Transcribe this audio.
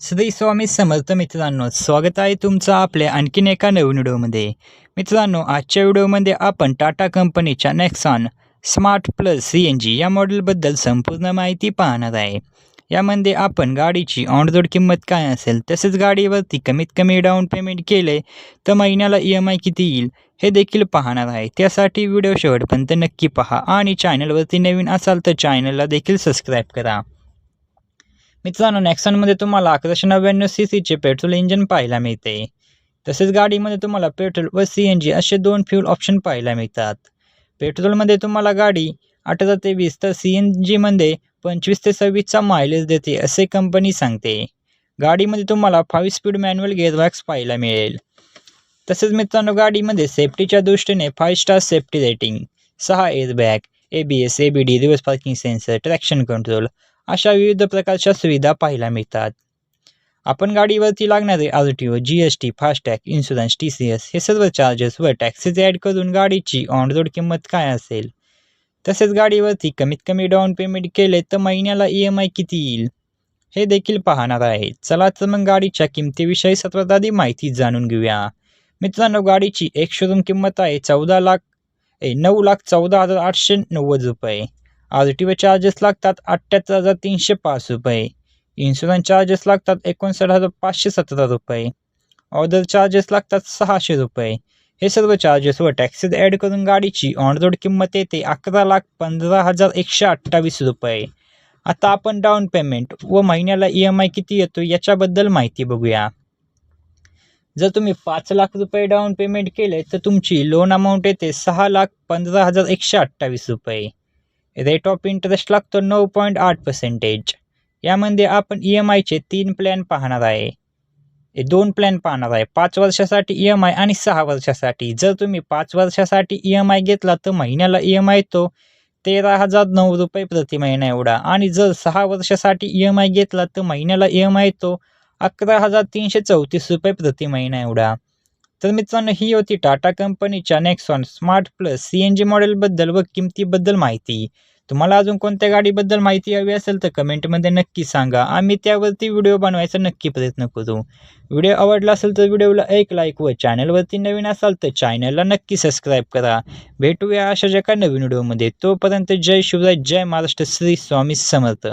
श्री स्वामी समर्थ मित्रांनो, स्वागत आहे तुमचं आपल्या आणखीन एका नवीन व्हिडिओमध्ये। मित्रांनो, आजच्या व्हिडिओमध्ये आपण टाटा कंपनीच्या नेक्सॉन स्मार्ट प्लस CNG या मॉडेलबद्दल संपूर्ण माहिती पाहणार आहे। यामध्ये आपण गाडीची ऑन रोड किंमत काय असेल, तसेच गाडीवरती कमीत कमी डाऊन पेमेंट केले तर महिन्याला EMI किती येईल हे देखील पाहणार आहे। त्यासाठी व्हिडिओ शेवटपर्यंत नक्की पहा आणि चॅनलवरती नवीन असाल तर चॅनलला देखील सबस्क्राईब करा। मित्रांनो, नेक्सॉनमध्ये तुम्हाला 1199 CCचे पेट्रोल इंजिन पाहायला मिळते। तसेच गाडीमध्ये तुम्हाला पेट्रोल व CNG असे दोन फ्यूल ऑप्शन पाहायला मिळतात। पेट्रोलमध्ये तुम्हाला गाडी 18 ते 20 तर CNGमध्ये 25 ते 26चा मायलेज देते असे कंपनी सांगते। गाडीमध्ये तुम्हाला 5 स्पीड मॅन्युअल गिअरबॉक्स पाहायला मिळेल। तसेच मित्रांनो, गाडीमध्ये सेफ्टीच्या दृष्टीने 5 star safety rating, 6 airbag, ABS, ABD, reverse parking sensor, traction control अशा विविध प्रकारच्या सुविधा पाहायला मिळतात। आपण गाडीवरती लागणारे RTO, GST, FASTag, insurance, TCS हे सर्व चार्जेस व टॅक्सेस ॲड करून गाडीची ऑन रोड किंमत काय असेल, तसेच गाडीवरती कमीत कमी डाऊन पेमेंट केले तर महिन्याला EMI किती येईल हे देखील पाहणार आहे। चला तर मग गाडीच्या किमतीविषयी सर्वात आधी माहिती जाणून घेऊया। मित्रांनो, गाडीची एक शोरूम किंमत आहे 9,14,890 रुपये। RTO चार्जेस लागतात 78,305 रुपये। इन्शुरन्स चार्जेस लागतात 59,517 रुपये। ऑर्डर चार्जेस लागतात 600 रुपये। हे सर्व चार्जेस व टॅक्सेस ॲड करून गाडीची ऑन रोड किंमत येते 11,15,128 रुपये। आता आपण डाऊन पेमेंट व महिन्याला EMI किती येतो याच्याबद्दल माहिती बघूया। जर तुम्ही 5 लाख रुपये डाऊन पेमेंट केले तर तुमची लोन अमाऊंट येते 6,15,128 रुपये। रेट ऑफ इंटरेस्ट लागतो 9.8%। यामध्ये आपण EMIचे 3 प्लॅन पाहणार आहे। 2 प्लॅन पाहणार आहे, 5 वर्षासाठी EMI आणि 6 वर्षासाठी। जर तुम्ही 5 वर्षासाठी EMI घेतला तर महिन्याला EMI येतो 13,009 रुपये प्रति महिना एवढा, आणि जर 6 वर्षासाठी EMI घेतला तर महिन्याला EMI येतो 11,334 रुपये प्रति महिना एवढा। तर मित्रांनो, ही होती टाटा कंपनीच्या नेक्सॉन स्मार्ट प्लस CNG मॉडेलबद्दल व किमतीबद्दल माहिती। तुम्हाला अजून कोणत्या गाडीबद्दल माहिती हवी असेल तर कमेंटमध्ये नक्की सांगा, आम्ही त्यावरती व्हिडिओ बनवायचा नक्की प्रयत्न करू। व्हिडिओ आवडला असेल तर व्हिडिओला एक लाईक व चॅनलवरती नवीन असाल तर चॅनलला नक्की सबस्क्राईब करा। भेटूया अशाच एका नवीन व्हिडिओमध्ये। तोपर्यंत जय शिवराय, जय महाराष्ट्र, श्री स्वामी समर्थ।